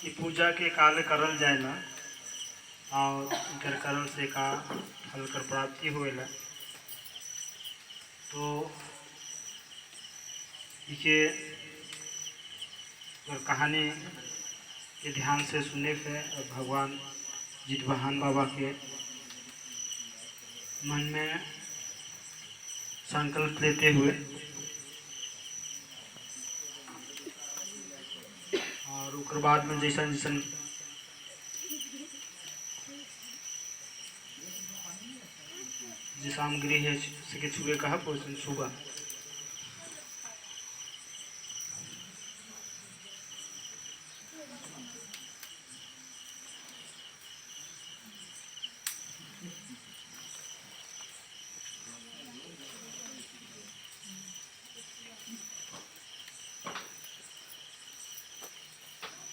कि पूजा के कार्य करल जाएला और इनकर करल से का फल कर प्राप्ति होएला। तो इके अगर कहानी के ध्यान से सुने थे और भगवान जितवाहन बाबा के मन में संकल्प लेते हुए और उकर बाद में जैसन जैसन जो सामग्री है सके छुए कहा वैसन सुबह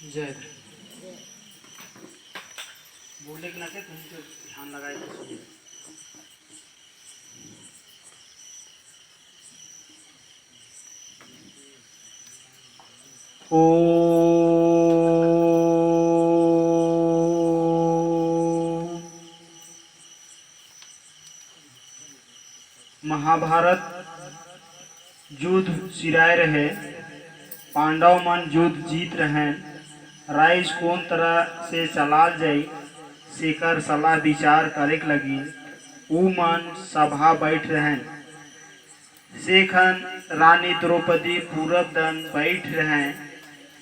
जय बोलने के नाते तुम तो ध्यान लगाए तो सुनिए। महाभारत युद्ध सिराय रहे, पांडव मन युद्ध जीत रहे, राइज कौन तरह से चलाल जाई सेकर सलाह विचार करे लगी। ऊ मन सभा बैठ रहन, सेखन रानी द्रौपदी पूरब दन बैठ रहे।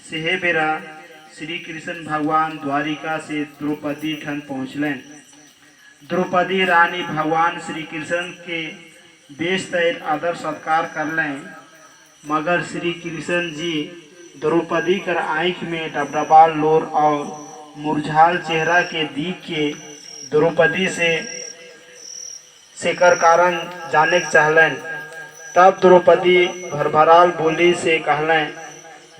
सेहे बेरा श्री कृष्ण भगवान द्वारिका से द्रौपदी ठन पहुँचलन। द्रौपदी रानी भगवान श्री कृष्ण के बेश तैर आदर सत्कार करलें, मगर श्री कृष्ण जी द्रौपदी कर आँख में डबडबाल लोर और मुरझाल चेहरा के दीख के द्रौपदी से कर कारण जाने के चाहलन। तब द्रौपदी भरभराल बोली से कहलें,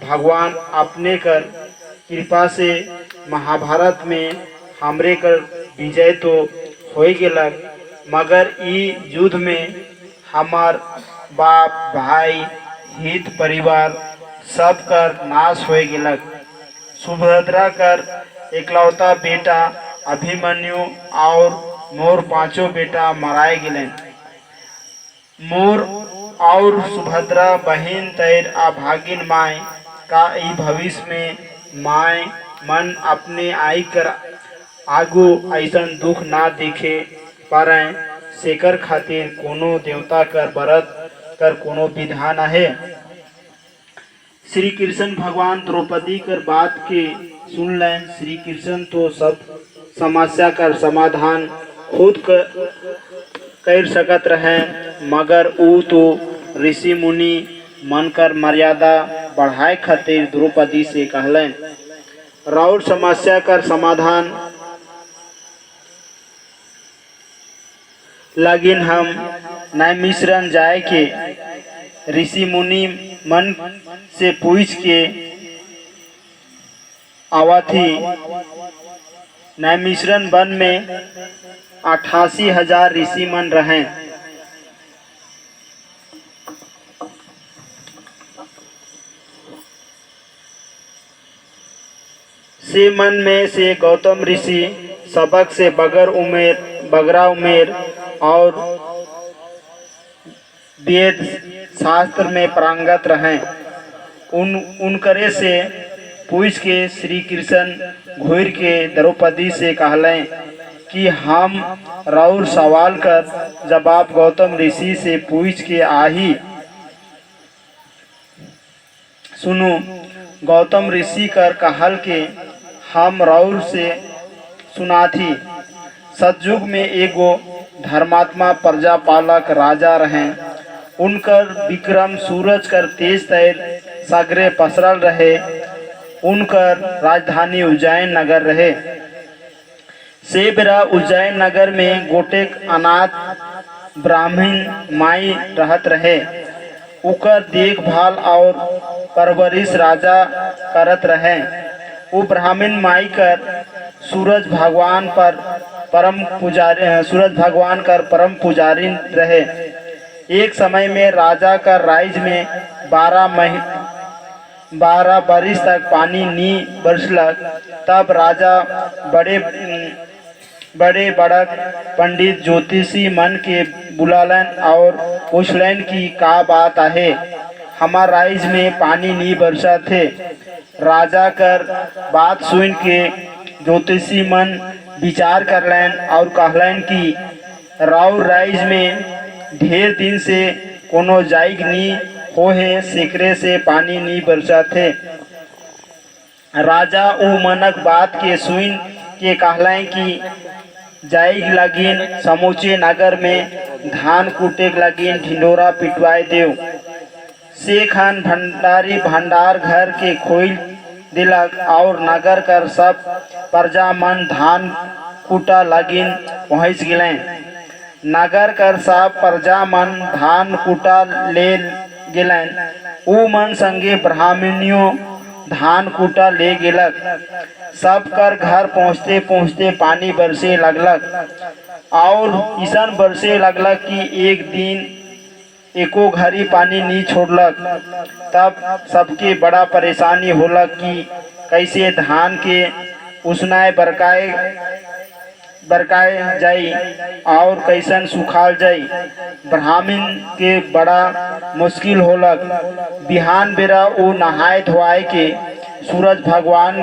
भगवान अपने कर कृपा से महाभारत में हमरे कर विजय तो हो गेलक, मगर ई युद्ध में हमार बाप भाई हित परिवार सब कर नाश हो गेलक। सुभद्रा कर एकलौता बेटा अभिमन्यु और मोर पांचों बेटा मराए गेलन। मोर और सुभद्रा बहन तैर अभागिन माय का ई भविष्य में माय मन अपने आई कर आगू ऐसन दुख ना देखे पारे, सेकर खातिर कोनो देवता कर व्रत कर कोनो विधान है। श्री कृष्ण भगवान द्रौपदी कर बात के सुन लें। श्री कृष्ण तो सब समस्या कर समाधान खुद कर सकत रहे, मगर ऊ तो ऋषि मुनि मन कर मर्यादा बढ़ाए खातिर द्रौपदी से कहलें, राउर समस्या कर समाधान लगिन हम नैमिषारण्य जाए के ऋषि मुनि मन से पूछ के आवा थी। नैमिषारण्य वन में 88,000 ऋषि मन रहे। से मन में से गौतम ऋषि सबक से बगरा उमेर और वेद शास्त्र में पारंगत रहे। उनकरे से पूछ के श्री कृष्ण घूर के द्रौपदी से कहलें कि हम राउर सवाल कर जवाब गौतम ऋषि से पूछ के आही। सुनो, गौतम ऋषि कर कहल के हम राउर से सुनाथी। सतयुग में एगो धर्मात्मा प्रजापालक राजा रहे। उनकर विक्रम सूरज कर तेज तैर सागरे पसरल रहे। उनकर राजधानी उज्जैन नगर रहे। से बेरा उज्जैन नगर में गोटेक अनाथ ब्राह्मण माई रहत रहे। उकर देखभाल और परवरिश राजा करत रहे। वो ब्राह्मण माई कर सूरज भगवान कर परम पुजारी रहे। एक समय में राजा का राज में 12 बरिस तक पानी नी बरसलक। तब राजा बड़े बड़े बड़क पंडित ज्योतिषी मन के बुलालन और पूछलन कि का बात आहे, हमार राइज में पानी नी बरसा थे। राजा कर बात सुन के ज्योतिषी मन विचार करलन और कहलन कि राउर राइज में ढेर दिन से कोनो जाइग नी होहे, सेकरे से पानी नी बरसा थे। राजा उ मनक बात के सुन के कहलन कि जाइग लगिन समूचे नगर में धान कूटे लगिन ढिंडोरा पिटवाए देव। से खान भंडारी भंडार घर के खोल दिलक और नगर कर सब प्रजा मन धान कूटा लगिन पहुँच गए। नगर कर सब प्रजा मन धान कूटा ले गेलन। उ मन संगे ब्राह्मणियों धान कूटा ले गेलक। सब कर घर पहुँचते पहुँचते पानी बरसे लगलक और ईसन बरसे लगलक कि एक दिन एको घड़ी पानी नहीं छोड़लक। तब सबके बड़ा परेशानी होलक कि कैसे धान के उसनाए बरकाए जाई और कैसन सुखाल जाई। ब्राह्मण के बड़ा मुश्किल होलक। बिहान बेरा वो नहाए धोआए के सूरज भगवान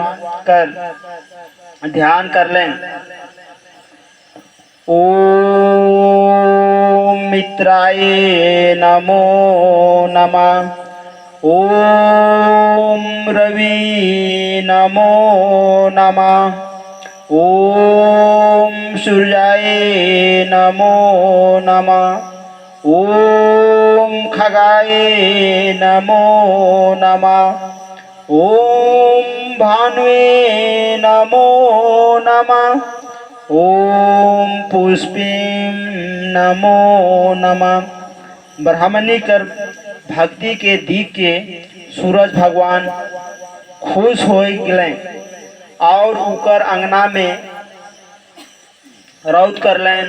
कर ध्यान कर लें। ओम मित्राय नमो नमः। ओम रवि नमो नमः। ओम सूर्याय नमो नमः। ओम खगाय नमो नमः। ओम भानुवे नमो नमः। ओम पुष्पिं नमो नमः। ब्राह्मणी कर भक्ति के दीप के सूरज भगवान खुश हो गए और उकर अंगना में रौद करलन।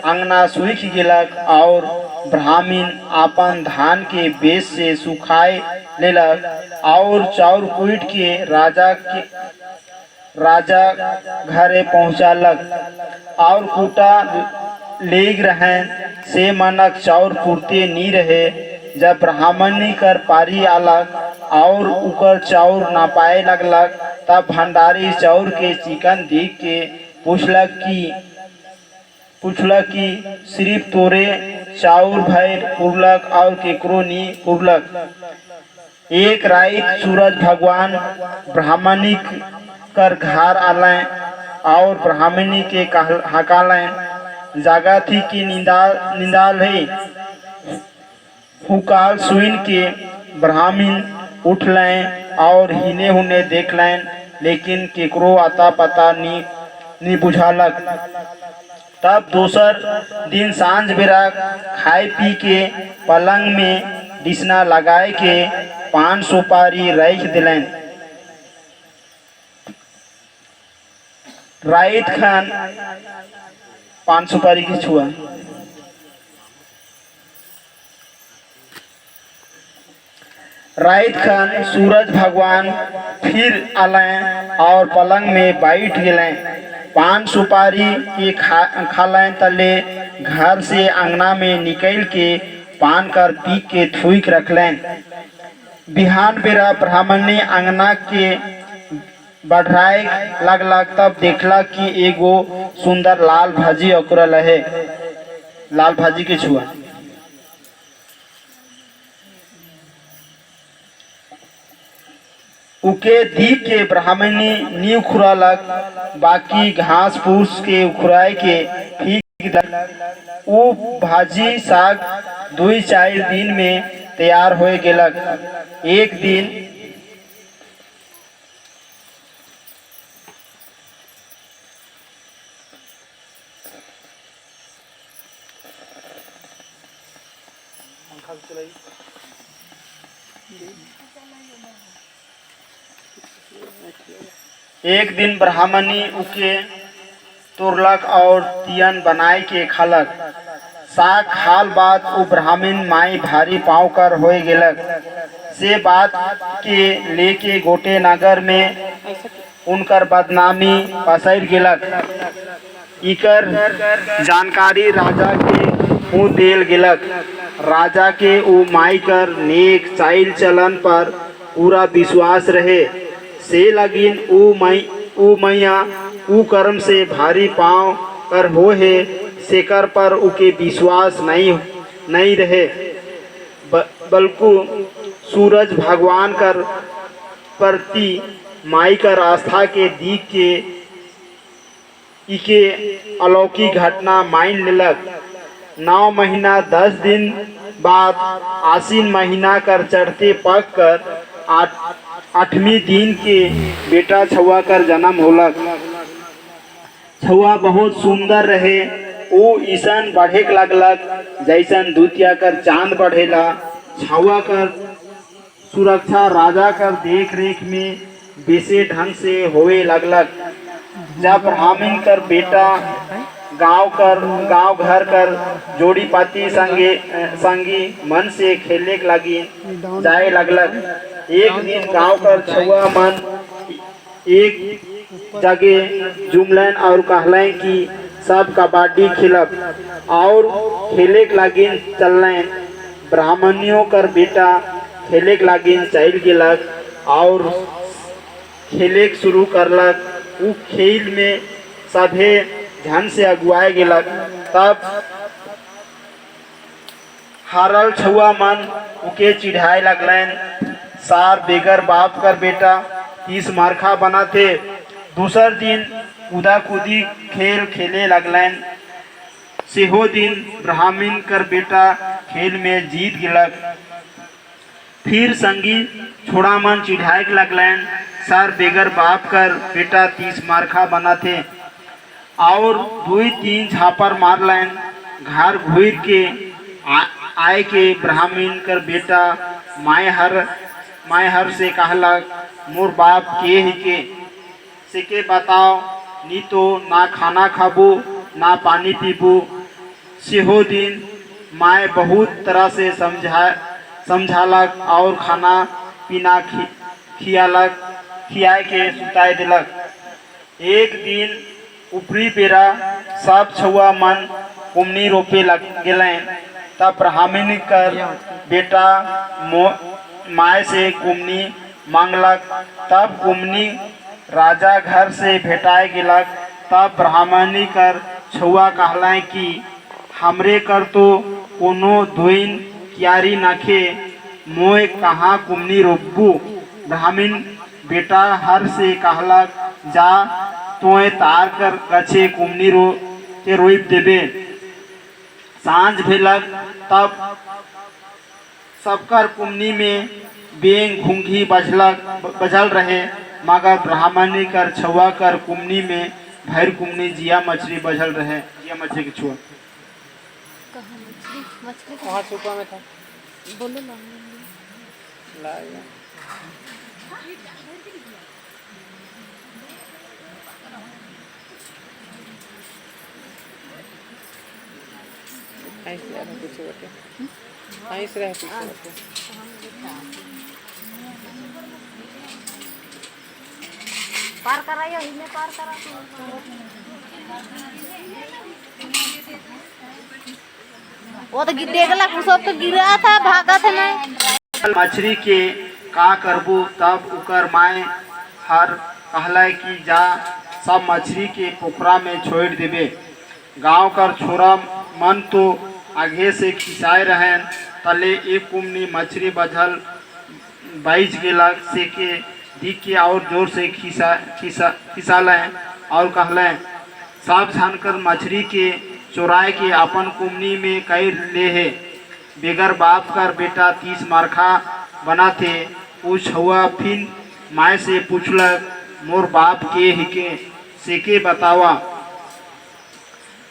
अंगना सूख गेलक और ब्राह्मण आपन धान के बेच से सुखाए लेलक और चाउर कूट के राजा घरे पहुँचालक और कूटा लेग रहे से मनक चाउर पूर्ते नी रहे। जब ब्राह्मणी कर पारी आलक और उकर चाउर ना पाए लगलक, तब भंडारी चाउर के चिकन देख के पूछलक कि सिर्फ तोरे चाउर भैर पुरलक और केकरो नी पुरलक। एक रात सूरज भगवान ब्राह्मणी कर घर आलें और ब्राह्मणी के हकालें। जागा थी कि निंदाल है। हुकाल सुन के ब्राह्मण उठलें और हिने हुने देखलें, लेकिन केकरो आता पता नी बुझालक। तब दोसर दिन सांझ बेरा खाए पी के पलंग में डिसना लगाए के पान सुपारी रख दिलें। रात खान पान सुपारी की छुआ। रात खान सूरज भगवान फिर आलें और पलंग में बैठ गए। पान सुपारी के खालें तले घर से अंगना में निकल के पान कर पी के थूक रखलें। बिहान बेरा ब्राह्मणी अंगना के बढ़ाए लगलक। तब देखला कि एगो सुंदर लाल भाजी अकुरल है। लाल भाजी के छुआ। उके दीप के ब्राह्मणी नी उखुरालक, बाकी घास फूस के उखुराए के ठीक उ भाजी साग 2-4 दिन में तैयार हो गेलक। एक दिन ब्राह्मणी उके तोड़लक और तियन बनाए के खालक। साग खाल बाद उ ब्राह्मण माई भारी पाँव कर हो गेलक। से बात के लेके गोटे नगर में उनकर बदनामी पसर गेलक। इकर जानकारी राजा के मुँह देल गेलक। राजा के उ माई कर नेक चाल चलन पर पूरा विश्वास रहे। से लगिन उ मैया उ कर्म से भारी पाँव कर हो है, सेकर पर उके विश्वास नहीं रहे, बल्कु सूरज भगवान कर प्रति माई कर आस्था के दीख के इके अलौकिक घटना मान लेलक। 9 महीना 10 दिन बाद आसीन महीना कर चढ़ते पक कर 8वें दिन के बेटा छुआ कर जन्म होलक। छुआ बहुत सुंदर रहे। वो ईसन बढ़े लगलक जैसन दूतिया कर चांद बढ़ेला। छुआ कर सुरक्षा राजा कर देख रेख में बेसे ढंग से होवे लगलक। जब ब्राह्मण कर बेटा गांव घर कर जोड़ी पाती संगी मन से खेले लगी जाए लगलक। एक दिन गांव कर छुआ मन एक जगह जुमलन और कहलें कि सब कबड्डी खेलब और खेले लगी चलने। ब्राह्मणियों कर बेटा खेले लगी चल गेलक और खेले शुरू करलक। उ खेल में सभे ध्यान से अगुआए गेलक। तब हारल छुआ मन उके चिढ़ाए लगलन। सार बेगर बाप कर बेटा 30 मार्खा बना थे। दूसर दिन कूदा कूदी खेल खेले लगलन। सेहो दिन ब्राह्मण कर बेटा खेल में जीत गेलक। फिर संगी छोड़ा मन चिढ़ाए लगलन। सर बेगर बाप कर बेटा 30 मार्खा बना थे और 2-3 झापर मारलन। घर घुर के आए के ब्राह्मण कर बेटा माय हर से कहलक, मोर बाप के ही के से के बताओ, नी तो ना खाना खाबू ना पानी पीबू। सेहो दिन माय बहुत तरह से समझालक और खाना पीना खियाए के सुताए दिलक। एक दिन ऊपरी बेरा सब छुआ मन कुमनी रोपे लग गए। तब ब्राह्मण कर बेटा माय से कुमनी मांगलक। तब कुमनी राजा घर से भेटाए गेलक। तब ब्राह्मणी कर छुआ कहलें कि हमरे कर तो कोनो धोइन क्यारी नखे, मोय कहाँ कुमनी रोपबू। ब्राह्मण बेटा हर से कहलक, जा तोय तार कर गछे कुमनी रोप देबे। सांझ भेलक। तब सबकर कुमनी में बेंग घुंघी बजल रहे, मगर ब्राह्मणी कर छुआ कर कुमनी में भैर कुमनी जिया मछली बजल रहे। जिया मछली के छुआ वहाँ छुपा में था। बोलो ना ऐसे रहे पीछे बैठे, ऐसे रहे पीछे बैठे। पार कराइयो, इन्हें पार करा। वो तो देगला कुछ तो गिरा था, भागा था नहीं। मछली के का करबू। तब उकर माय हर कहला कि जा सब मछली के पोखरा में छोड़ देबे। गांव कर छोरा मन तो आगे से खिंचाए रहें। तले एक कुमनी मछली बझल बाइज गेलक। से के दिख के और जोर से खिसालें और कहलें, सब छानकर मछली के चुराए के अपन कुमनी में कर ले है। बेगर बाप कर बेटा 30 मार्खा बना थे। पूछ हुआ फिर माय से पूछलक, मोर बाप के ही के से के बतावा।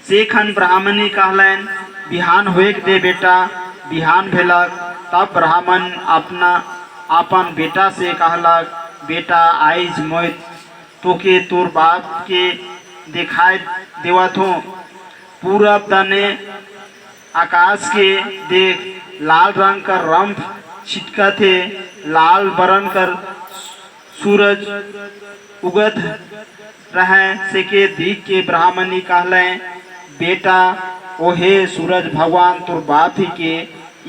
से खन ब्राह्मणी कहलन, बिहान होए दे बेटा। बिहान भेलक। तब ब्राह्मण अपन बेटा से कहलक, बेटा आइज मोय तोके तोर बाप के दिखाई देवत हो। पूरब दने आकाश के देख लाल रंग का रंभ छिटका थे लाल बरन कर सूरज उगत रहे सेके दीख के ब्राह्मणी कहले बेटा ओहे सूरज भगवान तोर बाप ही के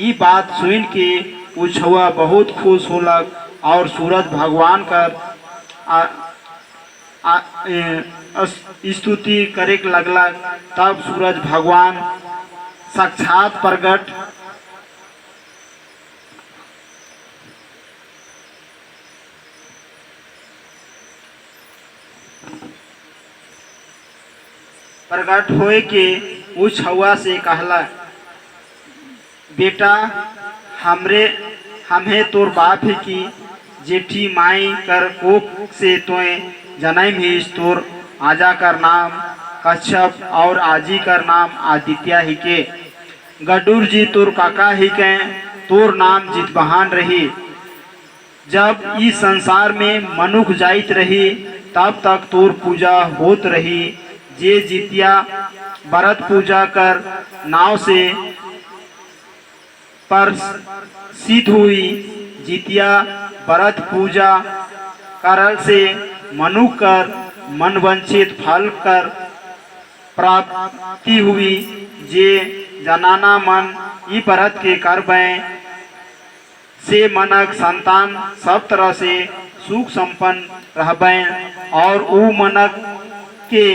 ई बात सुन के उछवा बहुत खुश होलक और सूरज भगवान कर स्तुति करे लगलक। तब सूरज भगवान साक्षात प्रकट होए के उस हवा से कहला बेटा हमें तोर बाप ही की जेठी माई कर कोख से तोए जन्म ही तोर आजा कर नाम कश्यप और आजी कर नाम आदित्य ही के गडूर जी तोर काका ही के तोर नाम जितबहान रही। जब इस संसार में मनुख जाइत रही तब तक तोर पूजा होत रही। जे जितिया व्रत पूजा कर नाव से पर सिद्ध हुई। जितिया व्रत पूजा करल से मनुष्य कर मनवंचित फल कर प्राप्ति हुई। जे जनाना मन ई व्रत के करबे से मनक संतान सब तरह से सुख संपन्न रहबे और ऊ मनक के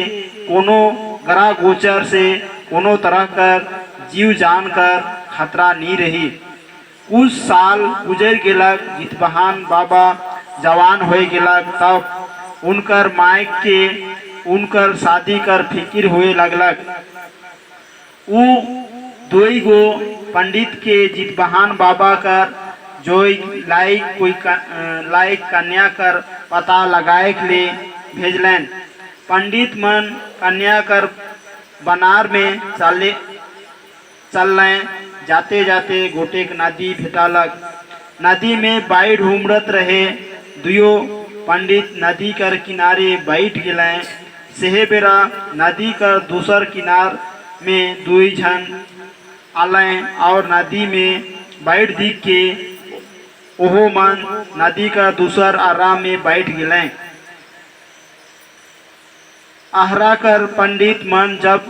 कोनो ग्रह गोचर से कोनो तरह कर जीव जान कर खतरा नहीं रही। कुछ साल गुजर गेलक जितबहान बाबा जवान हो गेलक तब उनकर माई के उनकर शादी कर फिकिर हुए लगलक। ऊ दुई गो पंडित के जितबहान बाबा कर जोई लायक कन्या कर पता लगाए के लिए भेजलन। पंडित मन कन्या कर बनार में चल जाते जाते गोटेक नदी भेटालक। नदी में बाढ़ उमड़त रहे। दुयो पंडित नदी कर किनारे बैठ गए। सेहे बेरा नदी कर दूसर किनार में दुई झन आलें और नदी में बैठ दिख के ओहो मन नदी का दूसर आराम में बैठ गए। आहरा कर पंडित मन जब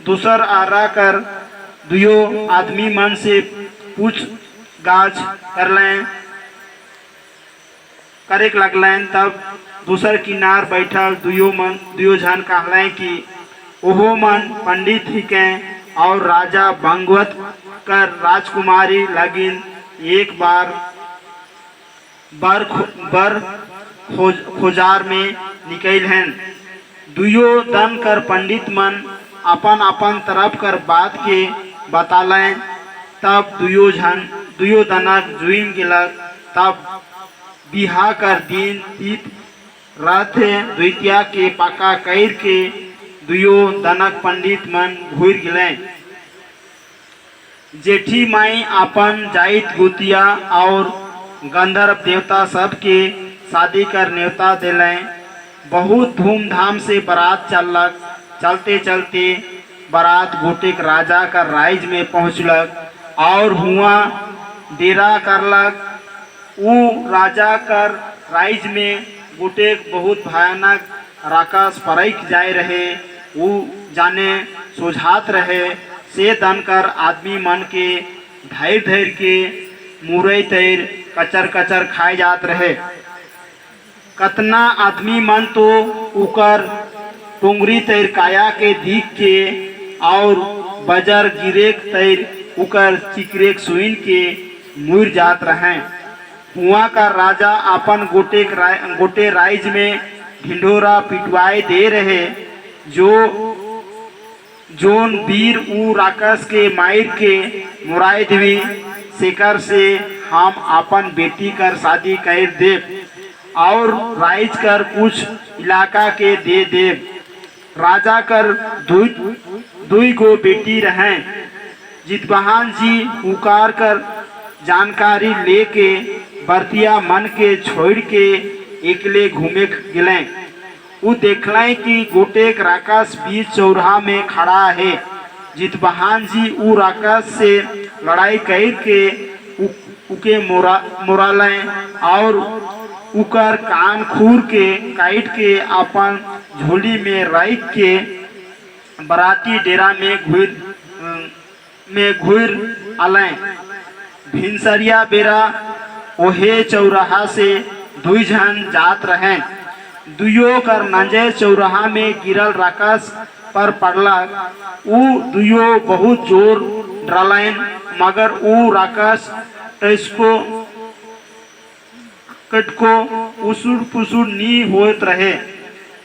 दूसर आरा कर दुयो आदमी मन से पूछ गाछ करे लगलें। तब दूसर किनार बैठल दुयो झन कहलें कि ओहो मन पंडित ही के और राजा बंगवत कर राजकुमारी लगिन एक बार बर खोजार में निकल हैं। दुयो दन कर पंडित मन अपन अपन तरफ कर बात के बतालें। तब दुयो दनक जुइन गेलक। तब बिहा कर दिन तीत रात द्वितीया के पक्का कैर के दुयो दनक पंडित मन घूर गेलें। जेठी माई अपन जाइत गुतिया और गंधर्व देवता सब के शादी कर न्योता दिलें। बहुत धूमधाम से बारात चलक। चलते चलते बारात गोटेक राजा का राइज में पहुँचलक और हुआ डेरा करलक। ऊ राजा कर राइज में गोटेक बहुत भयानक राक्षस परैख जाए रहे। ऊ जाने सोझात रहे से दनकर आदमी मन के धैर्य के मुरई तैर कचर कचर खाए जात रहे। कतना आदमी मन तो उकर टोंगरी तैर काया के दीख के और बजर गिरेक तैर उकर चिकरेक सुइन के मुर जात रहे। हुआ का राजा अपन गोटे राइज में ढिंढोरा पिटवाए दे रहे। जोन वीर ऊ राक्षस के मायर के मुराय देवी शेखर से हम अपन बेटी कर शादी कर देव और राइज कर कुछ इलाका के दे देव। राजा कर दुई गो बेटी रहें। जितबहान जी पुकार कर जानकारी लेके बर्तिया मन के छोड़ के एकले घूमे गेलें। वो देखलें कि गोटेक राक्षस बीच चौराहा में खड़ा है। जितबहान जी ऊ राक्षस से लड़ाई कर के उके मोरालें और उकर कान खूर के काट के अपन झोली में रख के बराती डेरा में घुर आलें। भिनसरिया बेरा ओहे चौराहा से दुई झन जात रहें। दुयो कर नजर चौराहा में गिरल राकस पर पड़लक। ऊ दुयो बहुत जोर डरलें, मगर ऊ राकस टैसको कटको उसुर पुसुर नी होत रहे।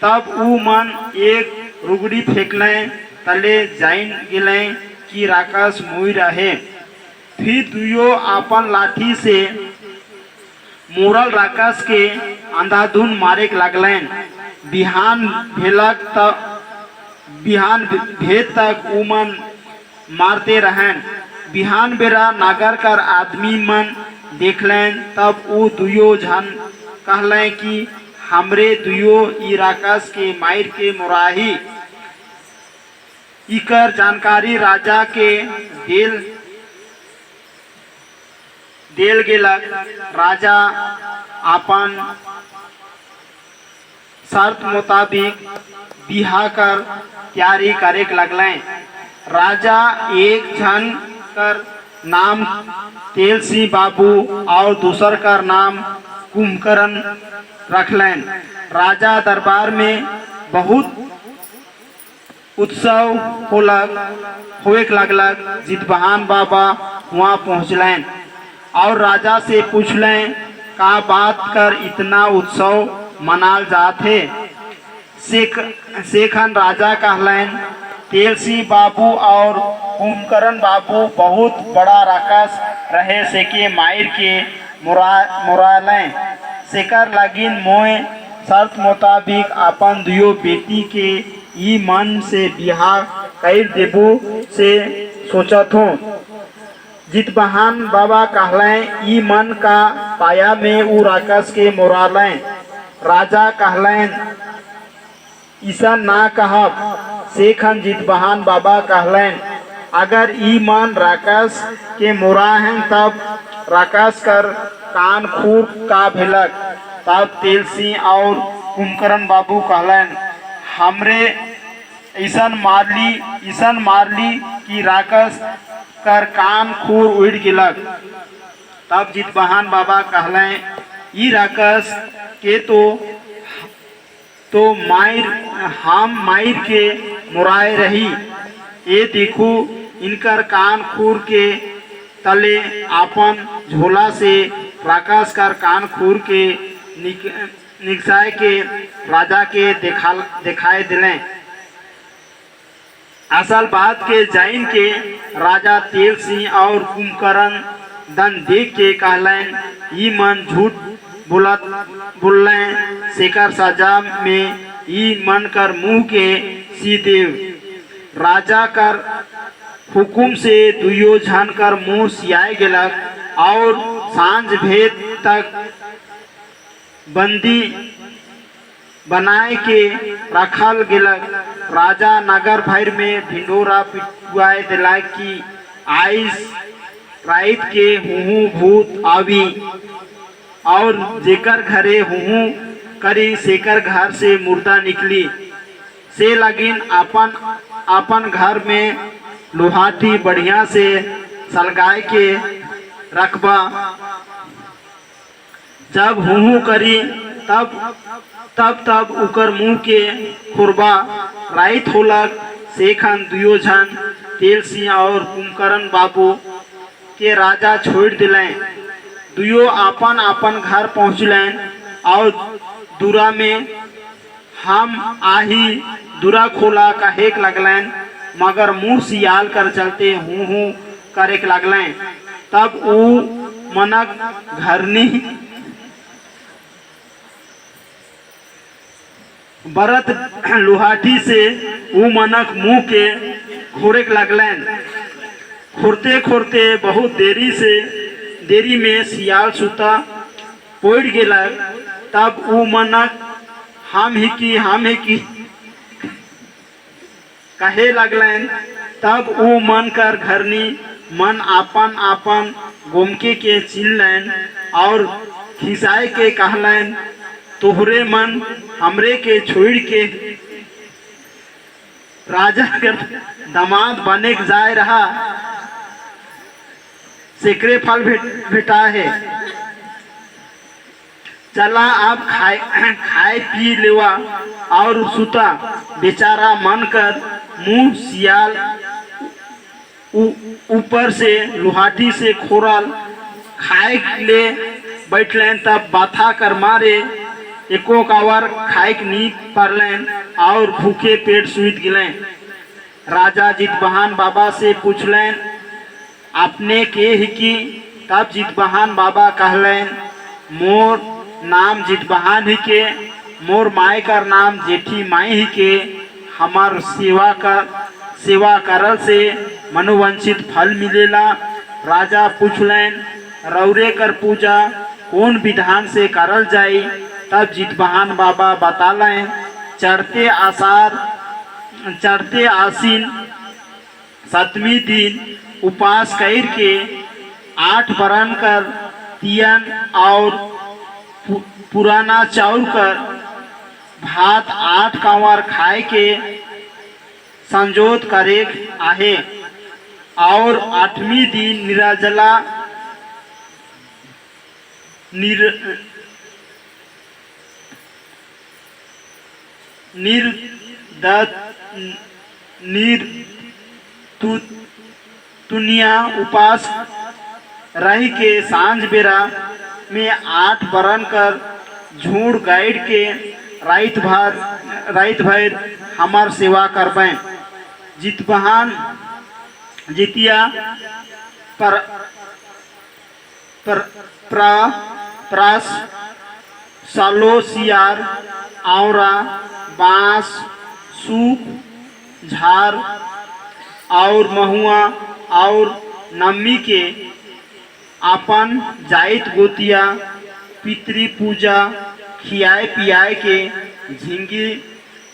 तब ऊ मन एक रुगड़ी फेंकलें, तले जाइन गेलें कि राकस मुई रहे। फिर दुयो आपन लाठी से मोरल राकस के अंधाधुन मारे लगलें। बिहान भेद तक उमन मारते रहें। बिहान बेरा नगर कर आदमी मन देखलें, तब ऊ दुयो झन कहलें कि हमरे दुयो ई राकस के मार के मोराही। इकर जानकारी राजा के देल गेलक। राजा अपन शर्त मुताबिक बिहा कर तैयारी करे लगलें। राजा एक झन कर नाम तेलसिंह बाबू और दूसर कर नाम कुंभकर्ण रखलें। राजा दरबार में बहुत उत्सव होए लगलक। जितवाहन बाबा वहाँ पहुँचलें और राजा से पूछलें का बात कर इतना उत्सव मनाल जाते। सेखन राजा कहलें तेलसिंह बाबू और कुंभकर्ण बाबू बहुत बड़ा राकस रहे से के मायर के मोरालें। सेकर लगिन मोए शर्त मुताबिक अपन दुयो बेटी के ई मन से बिहा कर देबू से सोचत हूँ। जितवाहन बाबा कहलें ई मन का पाया में ऊ राकस के मोरालें। राजा कहलें ईसा ना कहब। सेखन जितवाहन बाबा कहलें अगर ई मन राकस के मोरा हैं तब राकस कर कान खूर का भेलक। तब तेलसिंह और कुंभकर्ण बाबू कहलें हमरे ईसन मारली कि राकस कर कान खूर उड़ गिलक। तब जितवाहन बाबा कहलें ई राकस के तो मायर के मुराए रही। ये देखो इनकर कान खूर के तले आपन झोला से राकस कर कान खूर के निकसाय के राजा के दिखाए दिलें। असल बात के जाइन के राजा तेलसिंह और कुंभकर्ण दन देख के कहलें ई मन झूठ बोलें। सेकर सजा में ई मन कर मुंह के सी देव। राजा कर हुकुम से दुयो झन कर मुंह सियाए गेलक और सांझ भेद तक बंदी बनाए के रखल गेलक। राजा नगर भर में ढिंढोरा पिटवाए दिलाक कि आइस रात के हुहू भूत आवी और जेकर घरे हुहू करी सेकर घर से मुर्दा निकली। से लगिन अपन घर में लोहाटी बढ़िया से सलगाए के रखबा। जब हुहू करी तब उकर मुंह के खुरबा राइत होलक। सेखन दुयो झन तेलसिंह और कुंभकर्ण बाबू के राजा छोड़ दिलें। दुयो अपन घर पहुँचलें और दूरा में हम आही दूरा खोला कहेक लगलें, मगर मुँह सियाल कर चलते हूँ करे लगलें। तब ऊ मनक घरनी बरत लोहाटी से ऊ मनक मुँह के खोरेक लगलें। खोरते बहुत देरी में सियाल सुता पड़ गेलक। तब ऊ मनक हम ही की कहे लगलें। तब ऊ मन कर घरनी मन आपन गोमके के चिल्लैन और खिसाए के कहलैन, तोहरे मन हमरे के छोड़ के राजा के दामाद बने जाए रहा, सेकरे फल भेटा है। चला आप खाए पी लेवा और सुता। बेचारा मन कर मुंह सियाल ऊपर से लुहाटी से खोरल खाए ले बैठलें, तब बाथा कर मारे एको कावर खाए नी परलें और भूखे पेट सुइत गिलें। राजा जितबहान बाबा से पूछलें, अपने के ही की? तब जितबहान बाबा कहलें, मोर नाम जितबहान ही के, मोर माय कर नाम जेठी माई ही के। हमार सेवा करल से मनोवंचित फल मिलेला। राजा पूछलें, रौरे कर पूजा कौन विधान से करल जाई? तब जितबहान बाबा बतालें, चढ़ते आसीन 7वीं दिन उपास कर के 8 बरन कर तियन और पुराना चाउर कर भात 8 कांवर खाए के संजोत करे आहे और 8वीं दिन निर्तुनिया उपास रह के सांझ बेरा में 8 बरन कर झूठ गाइड के रात भर हमार सेवा करबें। जितबहान जितिया प्रास सालो सियार आवरा बांस सूख झार और महुआ और नमी के आपन जाइत गोतिया पितरी पूजा खियाए पियाए के झिंगी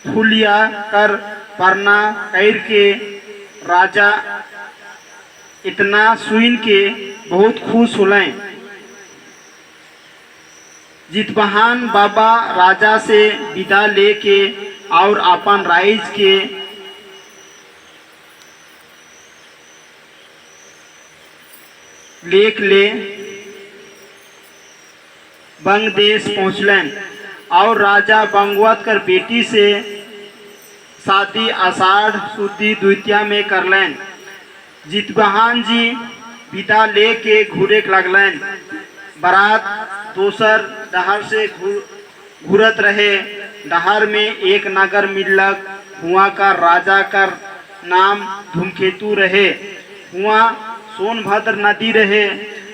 फुलिया कर परना कर के राजा इतना सुन के बहुत खुश होलें। जितबहान बाबा राजा से विदा लेके और अपन राइज के लेक ले बंग देश पहुँचलें और राजा बंगवत कर बेटी से शादी आषाढ़ शुद्धि द्वितीया में करलें। जितबहान जी विदा लेके घूरे लगलें। बारात दोसर डहर से घूरत रहे। डहर में एक नगर मिलक, हुआ का राजा कर नाम धूमकेतु रहे। हुआ सोनभद्र नदी रहे।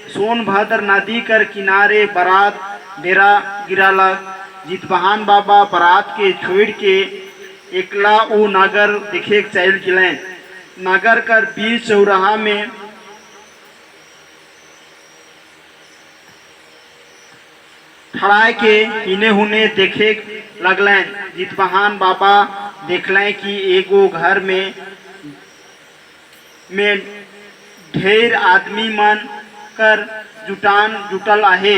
सोनभद्र नदी कर किनारे बारात डेरा गिरालक। जितबहान बाबा बारात के छोड़ के एकला वो नगर देखे चल गिलें। नगर कर बीच चौराहा में खड़ा के इन्हें हुने देखे लगलें। जितबहान बाबा देखलें कि एगो घर में ढेर आदमी मन कर जुटल आहे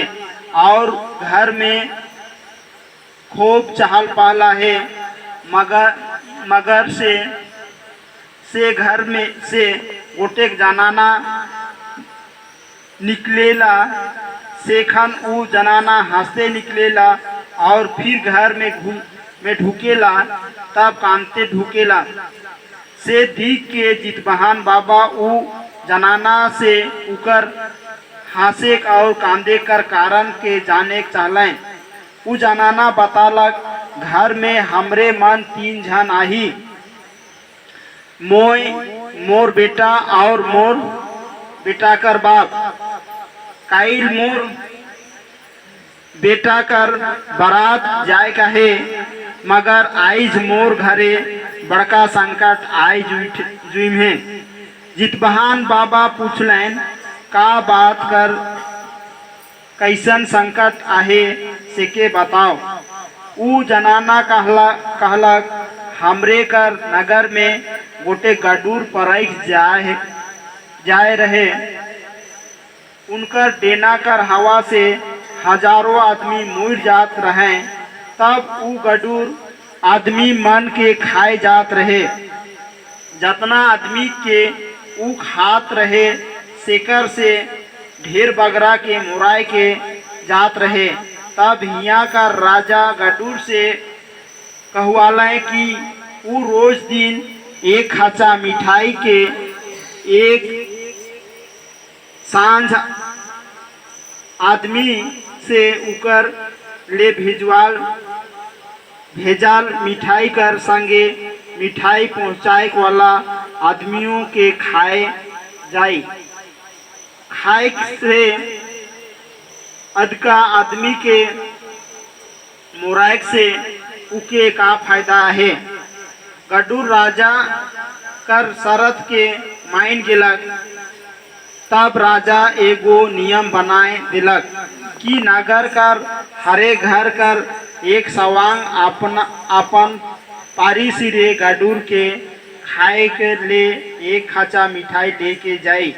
और घर में खूब चहल पहल आहे। मगर से घर में से गोटेक जनाना निकलेला। सेखन ऊ जनाना हंसते निकलेला और फिर घर में ढुकेला। तब कांते ढुकेला से देख के जितबहान बाबा ऊ जनाना से उकर हंसे और कांदे कर कारण के जाने चाहलें। ऊ जनाना बतालक, घर में हमरे मन 3 जन आही, मोर बेटा और मोर बेटा कर बाप। काइल मोर बेटा कर बारात जाए कहे, मगर आइज मोर घरे बड़का संकट आई जुइम है। जितबहान बाबा पूछलें, का बात कर कैसन संकट आहे सेके बताओ। ऊ जनाना कहलक, हमरे कर नगर में गोटे गडूर परैख जाए रहे। उनकर डेना कर हवा से हजारों आदमी मुड़ जात रहे। तब उ गडूर आदमी मन के खाए जात रहे। जतना आदमी के उ खात रहे सेकर से ढेर बगरा के मुराय के जात रहे। तब हिया का राजा गडूर से कहवाले कि उ रोज दिन एक खाचा मिठाई के एक सांझ आदमी से उकर ले भेजाल मिठाई कर संगे मिठाई पहुँचाए वाला आदमियों के खाए जाई। खाए से अदका आदमी के मुरायक से उके का फायदा है। गडूर राजा कर शरत के माइन गेलक। तब राजा एगो नियम बनाए दिलक कि नगर कर हरे घर कर एक सवांग अपन पारी सिरे गडूर के खाए के ले एक खाचा मिठाई दे के जाई।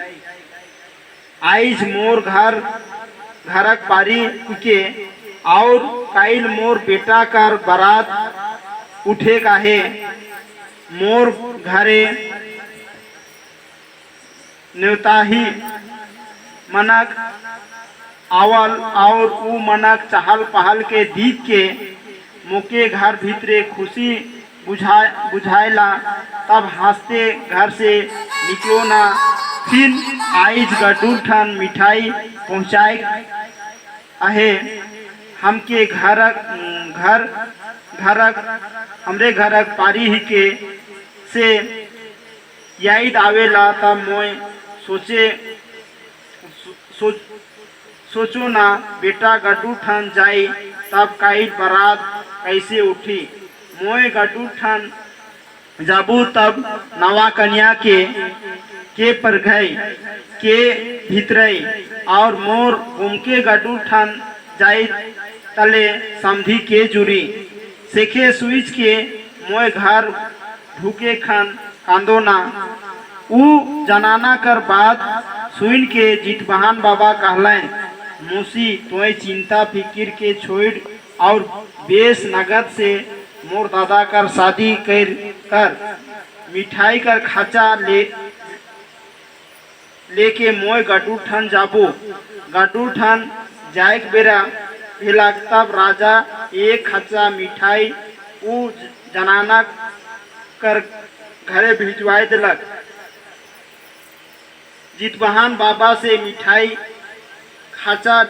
आइज मोर घरक पारी के और काइल मोर बेटा कर बारात उठे का है। मोर घरे न्योताही मनक आवल और उ मनक चहल पहल के दीप के मोके घर भीतरे खुशी बुझाएला। तब हंसते घर से निकलो ना। फिर आइज गडूर ठन मिठाई पहुँचाए आहे। हमके हमरे घरक पारी ही के से याद आवेला। तब मोय सोचो ना बेटा गडूर ठन जाई तब काइल बारात कैसे उठी। मोय गडूर ठन जाबू तब नवा कन्या के पर गए के भीतरई और मोर घूमके गडूर ठन जाई तले समधी के जुरी सेखे सुइच के मोय घर ढूके खन कांदोना। उ जनाना कर बाद सुइन के जितबहान बाबा कहलें मौसी तोय चिंता फिकिर के छोड़ और बेस नगद से मोर दादा कर शादी कर मिठाई कर खाचा लेके मोय गडूर ठन जाबो। गडूर ठन जाए बेरा भेलक। तब राजा एक खाचा मिठाई उ जनाना कर घरे भिजवाए दिलक। जितबहान बाबा से मिठाई खाचा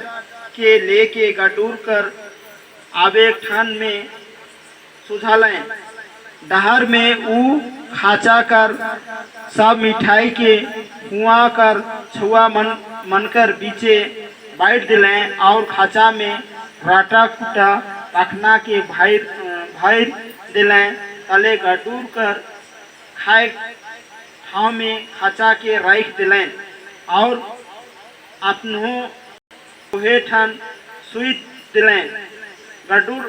के लेके गडूर कर आवे ठन में सुझालें। डहर में उ खाचा कर सब मिठाई के हुआ कर छुआ मनकर बीचे बैठ दिलें और खाचा में राटा कुटा रखना के भाई दिलें। तले गडूर कर खाए ठाव में खाचा के रख दिलें और अपनों ठन सुइत दिलें। गडूर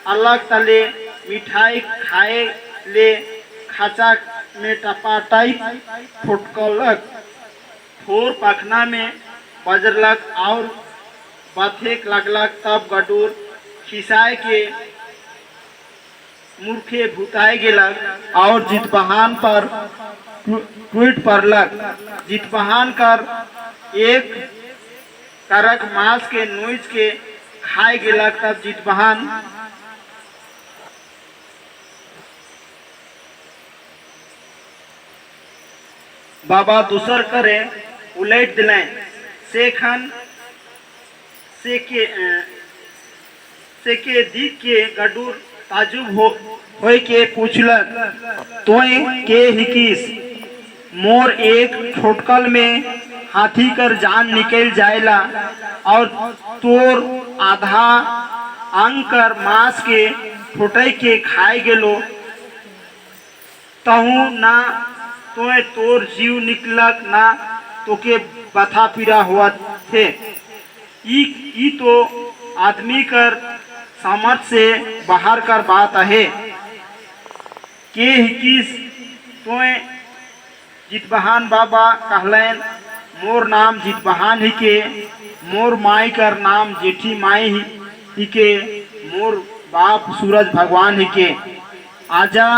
अलग तले मिठाई खाए ले खाचा में टपाटाई फुटकलक। ठोर पखना में बजरलक और बथेक लगलक। तब गडूर खिसाए के मूर्खे भूताए गेलक और जितबहान पर टूट पड़लक। जितबहान कर एक करक मांस के नोच के खाए गेलक। तब जितबहान बाबा दूसर करे उलट दिलें। से के दीख के गडूर ताजुब होय के पूछलक तोय के हिकिस। मोर एक ठोटकल में हाथी कर जान निकल जाएला और तोर आधा अंग कर मांस के ठोटई के खाए गेलो तहु ना तोय तोर जीव निकलक ना तोके बथा पीरा हुआ थे। ई तो आदमी कर सामर्थ से बाहर कर बात है। के हिकिस तोय जितबहान बाबा कहलें मोर नाम जितबहान ही के, मोर माई कर नाम जेठी माई ही के, मोर बाप सूरज भगवान ही के, आजा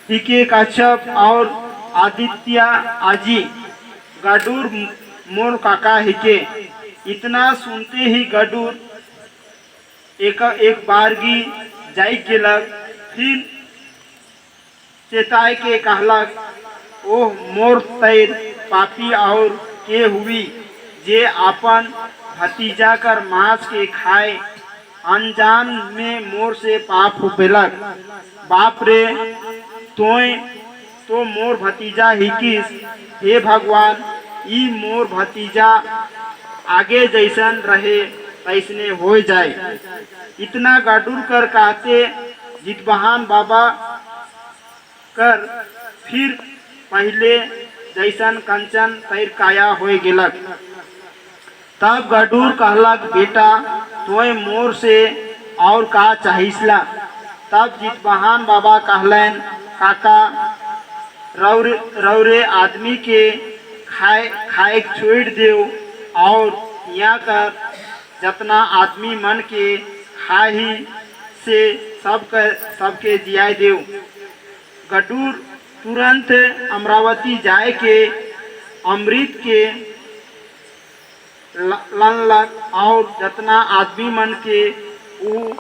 ही के कश्यप और आदित्य आजी, गडूर मोर काका ही के। इतना सुनते ही गडूर एक बारगी जाई गेलक, फिर चेताए के कहलक, ओह मोर तैर पापी और के हुई जे अपन भतीजा कर मांस के खाए, अनजान में मोर से पाप हुपेलक। बाप रे तोय तो मोर भतीजा ही किस, हे भगवान ई मोर भतीजा आगे जैसन रहे तैसने हो जाए। इतना गडूर कर कहते जितबहान बाबा कर फिर पहले जैसन कंचन तैर काया हो गेलक। तब गडूर कहलक, बेटा तोय मोर से और का चाहिसला। तब जितबहान बाबा कहलन, काका रौरे आदमी के खाए छोड़ देव और यहाँ कर जतना आदमी मन के खाही से सबके जियाए देव। गडूर तुरंत अमरावती जाए के अमृत के लनलक और जतना आदमी मन के ऊ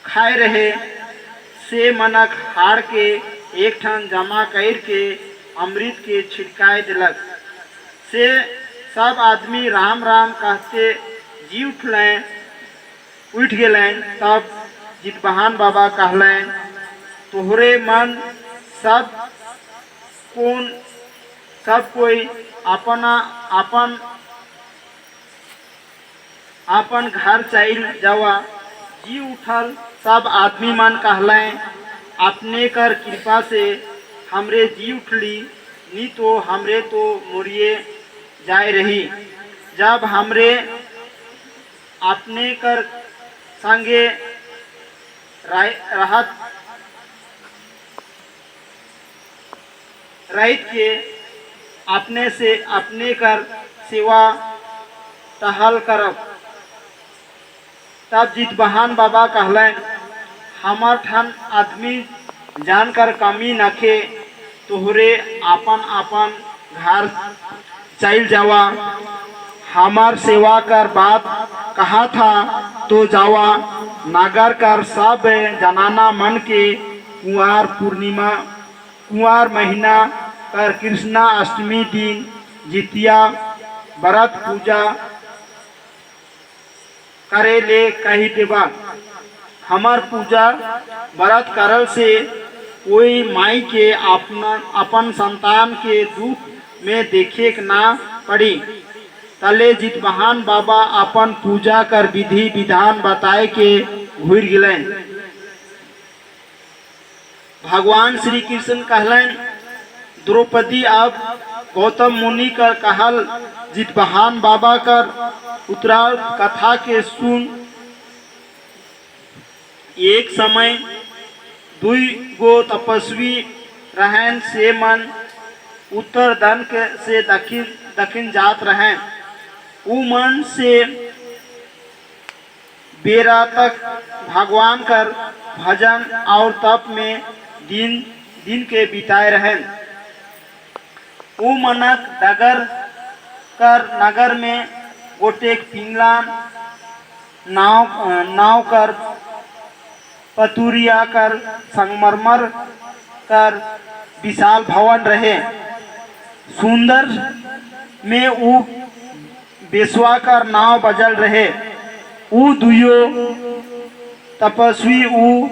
खाए रहे से मनक हार के एक ठन जमा कर के अमृत के छिड़काए दिलक। से सब आदमी राम राम कहते जी उठ गए। तब जितबहान बाबा कहलें, तोहरे मन सब कोई अपना अपन घर चल जावा। जी उठल सब आदमी मन कहलें, अपने कर कृपा से हमरे जी उठली, नी तो हमरे तो मोरिए जाए रही। जब हमरे अपने कर संगे रहित के अपने से अपने कर सेवा टहल करब। तब जितबहान बाबा कहलें, हमर ठन आदमी जानकर कमी नखे, तोहरे अपन घर चल जावा। हमार सेवा कर बात कहा था तो जावा। नागर कर सब जनाना मन के कुंवार महीना कर कृष्णा अष्टमी दिन जितिया व्रत पूजा करे ले कही देवा। हमार पूजा व्रत करल से कोई माई के अपन संतान के दुख में देखे ना पड़ी। तले जितबहान बाबा अपन पूजा कर विधि विधान बताए के घुर गिलन। भगवान श्री कृष्ण कहलन, द्रौपदी अब गौतम मुनि कर कहल जितबहान बाबा कर उत्तरार्ध कथा के सुन। एक समय दुई गो तपस्वी रहन से मन उत्तर दन से दक्षिण जात रहें। उ मन से बेरा तक भगवान कर भजन और तप में दिन के बिताए रहें। उ मनक नगर में गोटेक पिंगला नाव कर पतुरिया कर संगमरमर कर विशाल भवन रहे। सुंदर में उ बेसवा कर नाव बजल रहे। उ दुयो तपस्वी उ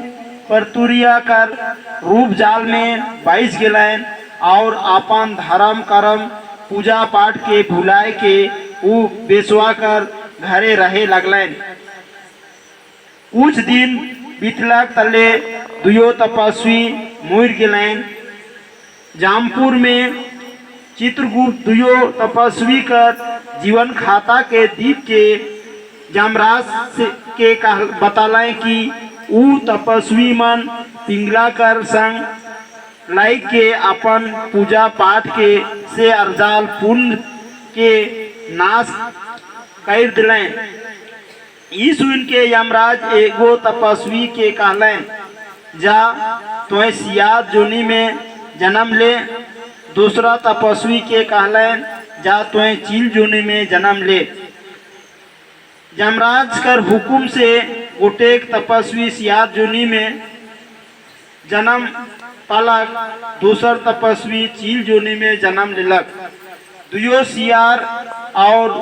परतुरिया कर रूप जाल में बैस गेलन और अपन धर्म कर्म पूजा पाठ के भुलाए के उ बेसवा कर घरे रहे लगलन। कुछ दिन बीतलक तले दुयो तपस्वी मुर गेलन। जामपुर में चित्रगुप्त दुयो तपस्वी कर जीवन खाता के दीप के जमराज से के बतलाएं कि उ तपस्वी मन पिंगला कर संग लाई के अपन पूजा पाठ के से अर्जाल पुण्य के नाश कर दिलें। ई सुन के यमराज एगो तपस्वी के कहलें, जा तोय सियार जोनी में जन्म ले। दूसरा तपस्वी के कहलें, जा तोय चील जोनी में जन्म ले। यमराज कर हुकुम से गोटेक तपस्वी सियार जोनी में जन्म पालक, दूसर तपस्वी चील जोनी में जन्म लेलक। दुयो सियार और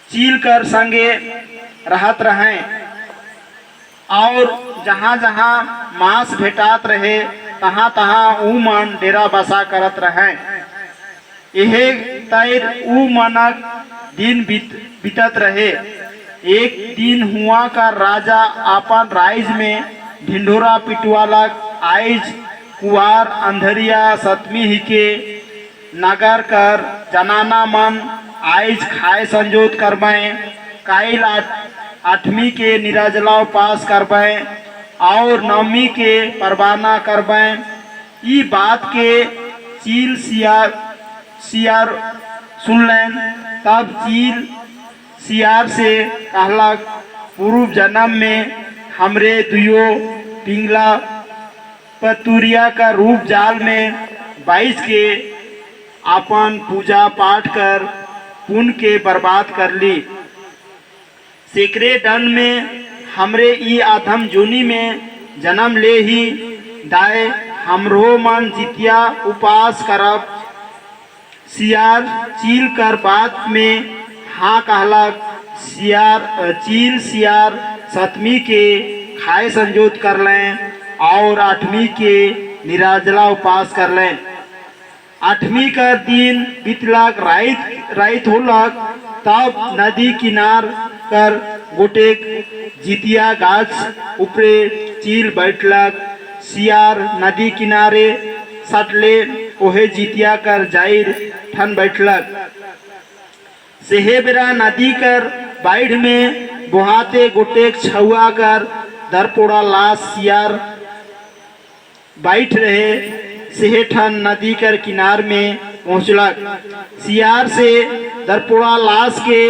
चील कर संगे रहत रहे और जहाँ जहाँ मांस भेटात रहे तहाँ तहाँ ऊ मन डेरा बसा करत रहे। यहे तैर ऊ मनक दिन बीतत रहे। एक दिन हुआ का राजा अपन राइज में ढिंढोरा पिटवालक। आइज कुआर अंधरिया सतमी ही के नगर कर जनाना मन आइज खाए संजोत करबें। काइल आठवीं के निराजला उपास करबें और नवमी के परवाना करबें। ई बात के चील सियार सुन लें। तब चील सियार से कहलक, पूर्व जन्म में हमरे दुयो पिंगला पतुरिया का रूप जाल में 22 के अपन पूजा पाठ कर पुण्य के बर्बाद कर ली। सेकरे दंड में हमरे ई आधम जोनी में जन्म ले ही दाए हमरो मन जितिया उपास करब। सियार चील कर बात में हाँ कहलक। चील सियार सतमी के खाए संजोत कर लें और आठवीं के निराजला उपास कर लें। आठवीं का दिन बीतलक, रात होलक। तब नदी किनार कर गोटेक जितिया गाछ ऊपरे चील बैठलक। सियार नदी किनारे सटले ओहे जितिया कर जाइर ठन बैठलक। सेहे बेरा नदी कर बाढ़ में बोहाते गोटेक छुआ कर दरपोड़ा लाश सियार बैठ रहे। सेहेठन नदी कर किनार में पहुँचलक। सियार से दरपोड़ा लाश के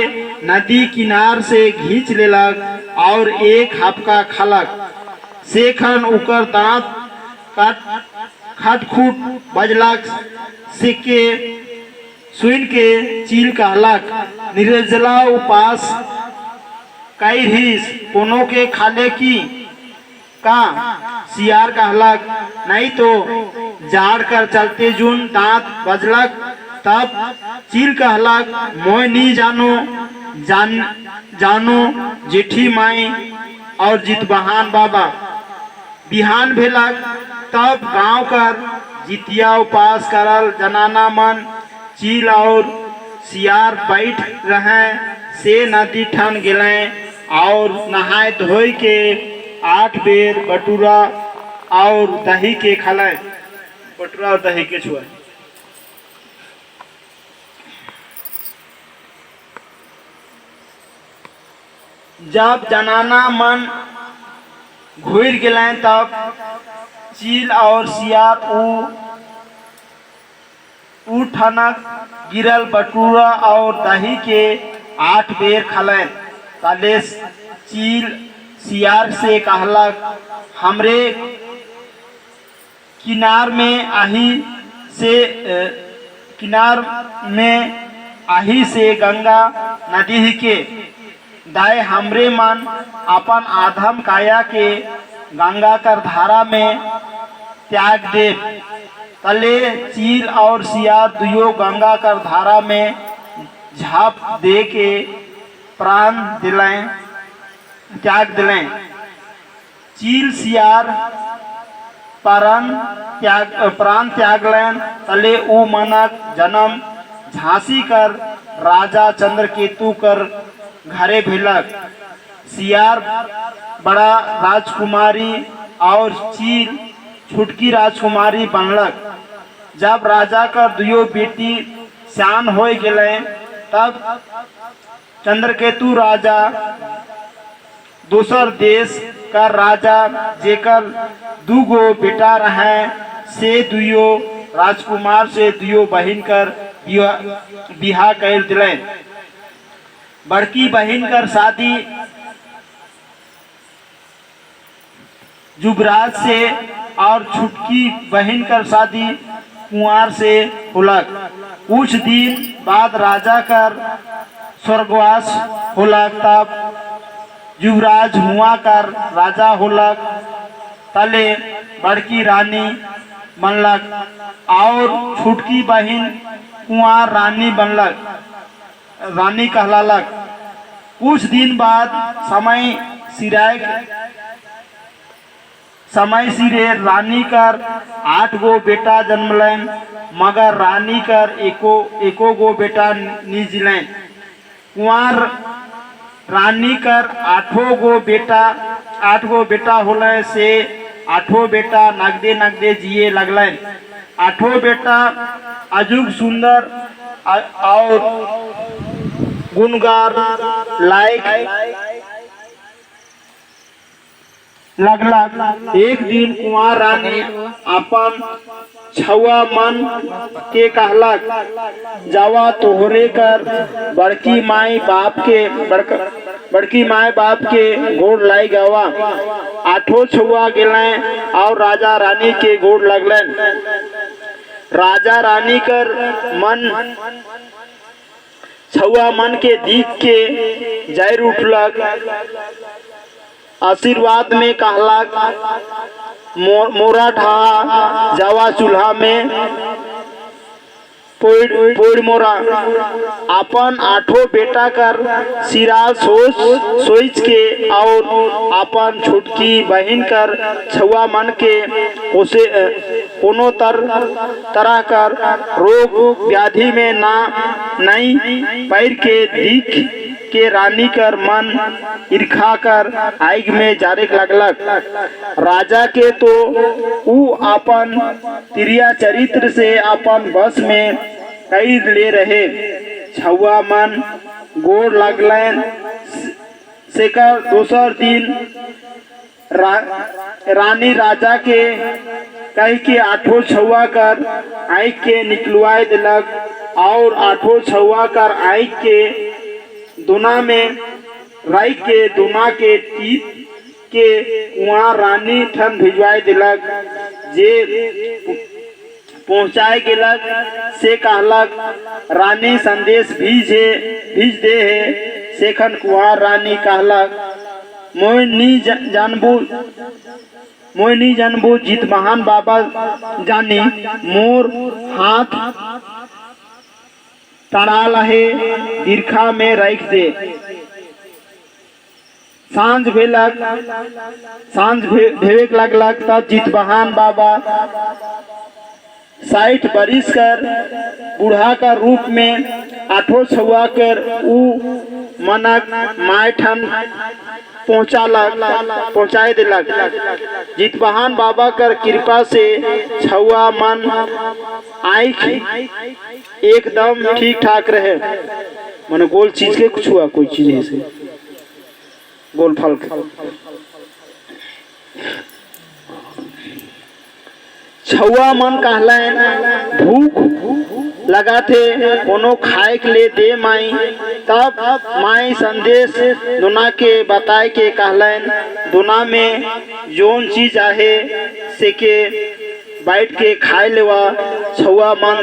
नदी किनार से घींच लेलक और एक हपका खलक। सेखन उकर दांत खटखुट बजलक। सिक्के सुन के चील कहलक, निर्जला उपास कैरिस कोनो के खाले की का? सियार कहलक, नहीं तो जाड़ कर चलते जुन दांत बजलक। तब चील कहलक, मोय नी जानो जेठी माई और जितबहान बाबा। बिहान भेलक। तब गांव कर जितिया उपास करल जनाना मन चील और सियार बैठ रहे से नदी ठन गेलें और नहाय धोई के 8 बेर बटूरा और दही के खलाए। बटूरा और दही के छुआ। जब जनाना मन घुर गेलें तब चील और सियार ठनक गिरल बटूरा और दही के 8 बेर खलें। ताले चील सियार से कहलक, हमरे किनार में आही से गंगा नदी के दाए हमरे मन अपन आधम काया के गंगा कर धारा में त्याग दे। तले चील और सियार दुयो गंगा कर धारा में झाप दे के प्राण त्याग दिलें। चील सियार प्राण त्याग लें। तले ऊ मनक जन्म झांसी कर राजा चंद्रकेतु कर घरे भेलक। सियार बड़ा राजकुमारी और चील छुटकी राजकुमारी बनलक। जब राजा का दुयो बेटी सियान हो गए तब चंद्रकेतु राजा दूसर देश कर राजा जेकर दूगो बेटा रहे से दुयो राजकुमार से दुयो बहिन कर बिहा कर दिले। बड़की बहिन कर शादी युवराज से और छुटकी बहन कर शादी कुंवर से होलक। कुछ दिन बाद राजा कर स्वर्गवास होलक। तब युवराज हुआ कर राजा होलक। तले बड़की रानी बनलक और छुटकी बहन कुंवर रानी बनलक, रानी कहलालक। कुछ दिन बाद समय सिरे रानी कर 8 गो बेटा जन्मलन, मगर रानी कर एको गो बेटा नहीं जिलन। कुंवर रानी कर 8 गो बेटा होले से 8 बेटा नगदे नगदे जिए लगलन। 8 बेटा अजुग सुंदर और गुणगार लायक लगलक। एक दिन कुंवर रानी अपन छुआ मन के कहलक, जावा तोहरे कर बड़की माई बाप के गोड़ लाई गवा। 8 छुआ गेलें और राजा रानी के गोड़ लगलन। राजा रानी कर मन छुआ मन के देख के जैर उठलक। आशीर्वाद में कहलक, मोरा ढा जावा चूल्हा में पोड़ मोरा। अपन 8 बेटा कर सिरा सोच के और अपन छोटकी बहन कर छुआ मन के उसे कोनो तरह कर रोग व्याधि में नहीं पैर के दिख के रानी कर मन ईर्खा कर आग में जारे लगलक। राजा के तो ऊ अपन तिरिया चरित्र से अपन बस में कैद ले रहे। छुआ मन गोड़ लगलन। सेकर दोसर दिन रानी राजा के कह के 8 छुआ कर आग के निकलवाए दिलक और 8 छुआ कर आग के दोना में राई के दोना के टीप के कुआं रानी ठन भिजवाए दिलक। जे पहुँचाए गेलक से कहलक, रानी संदेश भेज दे है। सेखन कुआं रानी कहलक, मोय नी जानबू जीत महान बाबा जानी मोर हाथ तड़ाल है दीर्घा में रख दे। सांझ भेवेक लगलक। तब जितवाहन बाबा 60 बरिस कर बूढ़ा का रूप में 8 छुआ कर ऊ मनक मायठन पहुँचाए दिलक। जितवाहन बाबा कर कृपा से छुआ मन आँख एकदम ठीक ठाक रहे। माने गोल चीज के कुछ हुआ, कोई चीज है से गोल फल छुआ मन कहलन, भूख लगा थे कोनो खाए के ले दे माई। तब माई संदेश दुना के बताए के कहलन, दुना में जोन चीज आहे से के बैठ के खाए लेवा। छुआ मन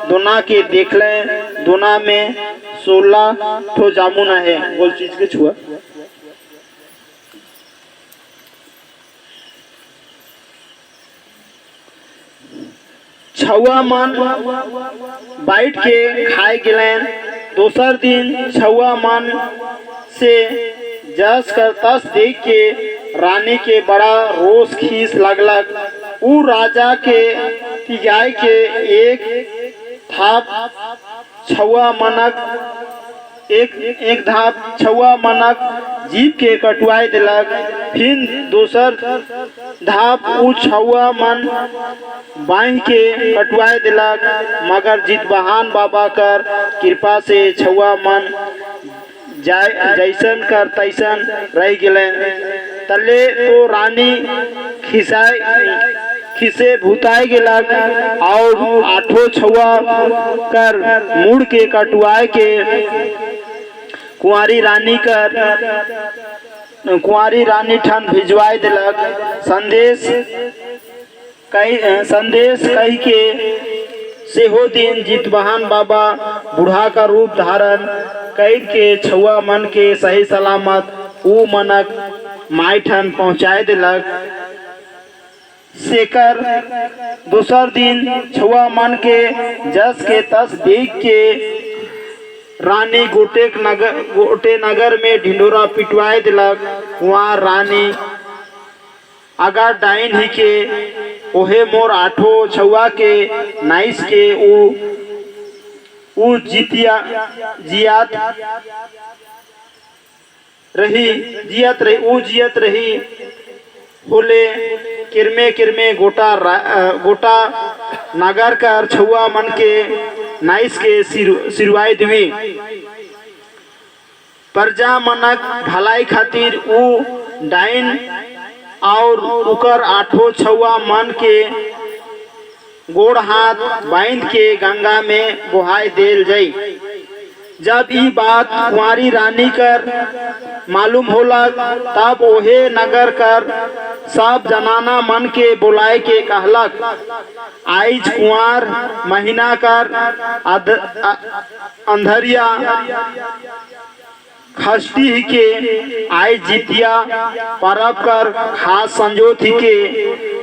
दुना के देख ले, दुना में 16 ठो जामुन है। बोल चीज के छुआ छुआ मन बैठ के खाए गेलन। दोसर दिन छुआ मन से जस कर तस देख के रानी के बड़ा रोष खीस लगलक। ऊ राजा के तिगाई के एक थाप छुआ मनक जीप के कटवाए दिलक। फिर दोसर धाप ऊ छुआ मन बांध के कटवाए दिलक। मगर जितवाहन बाबा कर कृपा से छुआ मन जैसन कर तैसन रह गेलन। तले तो रानी खिसे भूताए गेलक और आठों छुआ कर मुड़ के कटुआए के कुंवारी रानी ठन भिजवाए दिलक। संदेश कही के सेहो दिन जितवाहन बाबा बूढ़ा का रूप धारण कर के छुआ मन के सही सलामत ऊ मनक माई ठन पहुँचाए दिलक। सेकर दूसर दिन छुआ मन के जस के तस देख के रानी गोटे नगर में ढिंडोरा पिटवाए दिलक। वहाँ रानी अगर डाइन ही के ओहे मोर आठो छुआ के नाइस के ऊ जियत रही होले किरमे गोटा नगर कर छुआ मन के नाइस के सिरवाई देवी। प्रजा मनक भलाई खातिर ऊ डाइन और उकर आठों छुआ मन के गोड़ हाथ बांध के गंगा में बहाय देल जाई। जब ई बात कुंवारी रानी कर मालूम होला तब ओहे नगर कर सब जनाना मन के बुलाए के कहलक। आइज कुंवार महीना कर अंधरिया खष्टी के आई जितिया परब कर खास संजोत ही के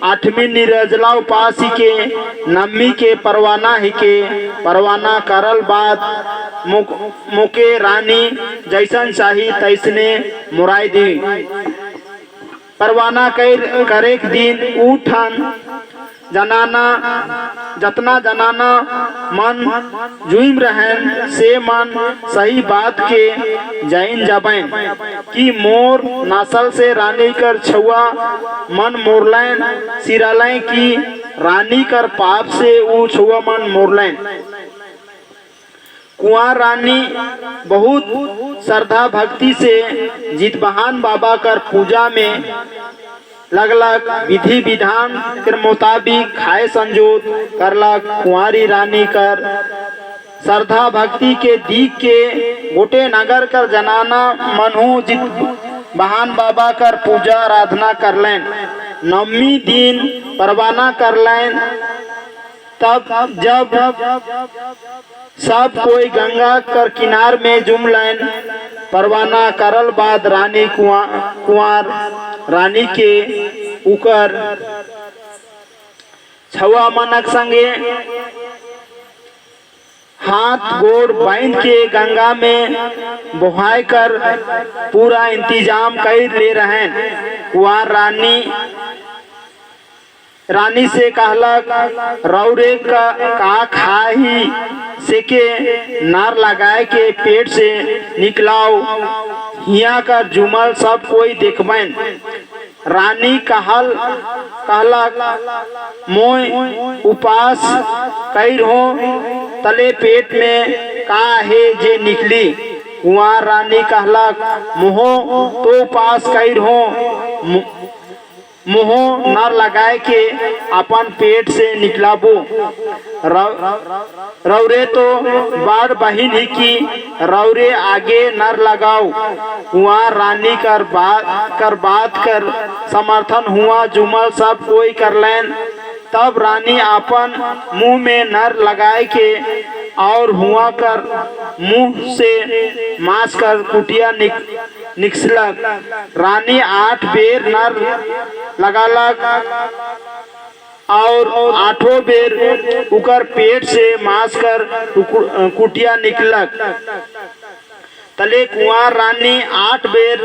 8वीं निर्जला उपास ही के 9वीं के परवाना करल बाद मुके रानी जैसन चाही तैसने मुराई दी। परवाना करे दिन उठन जतना जनाना मन जुइम रहन से मन सही बात के जाइन जबैन कि मोर नस्ल से रानी कर छुआ मन मोरलैन सिरालैन की रानी कर पाप से ऊ छुआ मन मोरलैन। कुंवर रानी बहुत श्रद्धा भक्ति से जितवाहन बाबा कर पूजा में लगलक। विधि विधान के मुताबिक खाए संजोत करलक। कुंवारी रानी कर श्रद्धा भक्ति के दीख के गोटे नगर कर जनाना मनहु जितवाहन बाबा कर पूजा आराधना करलैन। 9वीं दिन परवाना करलैन। तब जब सब कोई गंगा कर किनार में जुमलैन। परवाना करल बाद रानी कुंवर रानी के उकर छुआ मनक संगे हाथ गोड़ बांध के गंगा में बहाय कर पूरा इंतजाम कर ले रहे। कुंवर रानी से कहलक रौरे का खाही से के नार लगाए के पेट से निकलाओ हिया का जुमल सब कोई देखबैन। रानी कहलक मोय उपास कर हो तले पेट में का है जे निकली। कुंवर रानी कहलक मोहो तो उपास कर हो मुँह नर लगाए के अपन पेट से निकलाबो। रौरे तो बार बहिन ही की रौरे आगे नर लगाओ। कुंवर रानी कर बात कर समर्थन हुआ जुमल सब कोई करलैन। तब रानी अपन मुंह में नर लगाए के और हुआ कर मुंह से मांस कर कुटिया निकलक। रानी 8 बेर नर लगालक और 8 बेर उकर पेट से मांस कर कुटिया निकलक। तले कुंवर रानी 8 बेर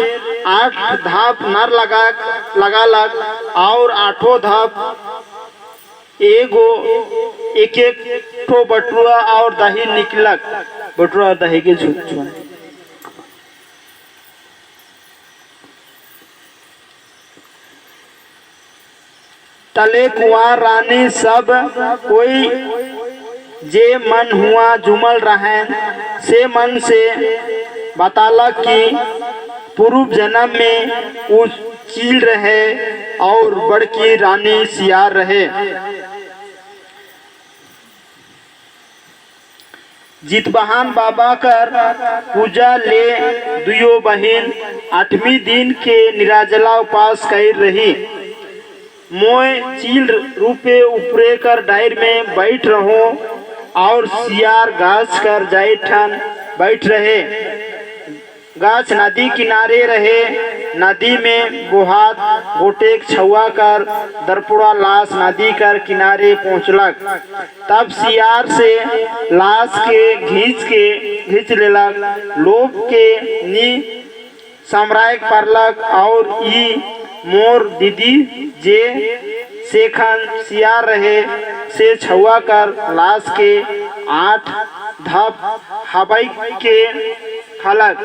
8 धाप नर लगालक और 8 धाप एक ठो बटुआ और दही निकलक। बटुआ और दही के छुआ तले कुंवर रानी सब कोई जे मन हुआ जुमल रहें से मन से बतालक कि पूर्व जन्म में उस चील रहे और बड़की रानी सियार रहे। जितवाहन बाबा कर पूजा ले दुयो बहिन 8वीं दिन के निराजला उपास कर रही। मोय चील रूपे ऊपरे कर डायर में बैठ रहो और सियार गाछ कर जाइठन बैठ रहे। गाछ नदी किनारे रहे। नदी में बोहात गोटेक छुआ कर दरपुड़ा लाश नदी कर किनारे पहुँचलक। तब सियार से लाश के घींच लेलक। लोभ के नी सम्रायक परलक और ई मोर दीदी जे सेखन सियार रहे से छुआ कर लाश के 8 धप हवाई के खलक।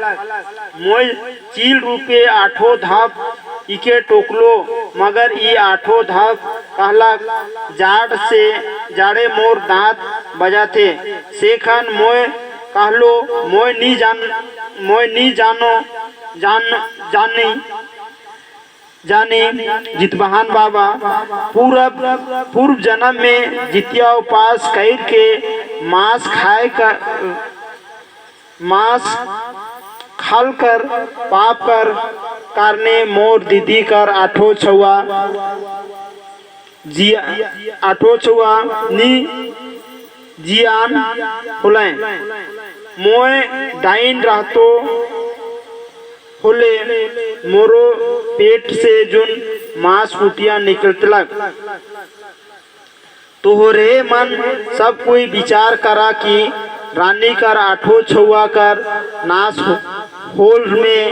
मोय चील रूपे 8 धप इके टोकलो मगर ई 8 धप कहलक जाड़े मोर दांत बजाते। सेखन मोय कहलो मोय नी जानी जितवाहन बाबा पूर्व जन्म में जितिया उपास कर के मांस खाल कर पाप कर कारणे मोर दीदी कर 8 छुआ नी जियान होले। मोय डाइन रहतो होले मोरो पेट से जुन मांस कुटिया निकलतलक। तोहरे मन सब कोई विचार करा कि रानी कर 8 छुआ कर नाश होल में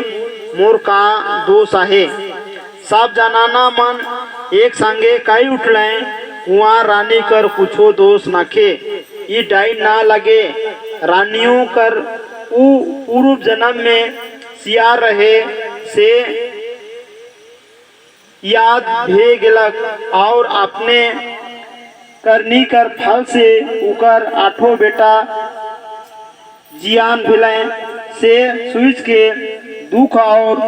मोर का दोष आहे। सब जनाना मन एक संगे कई उठले वहाँ रानी कर कुछो दोष नखे। ई डाइन ना लगे। रानियों कर पूर्व जन्म में सियार रहे से याद भे गेलक और अपने करनी कर फल से उकर 8 बेटा जियान भेले से सूझ के दुख और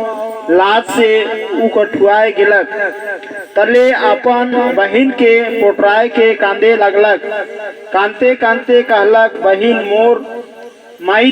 लाज से उकठुआए गेलक। तले अपन बहिन के पोटराय के कांदे लगलक। कांते कांते कहलक बहिन मोर माई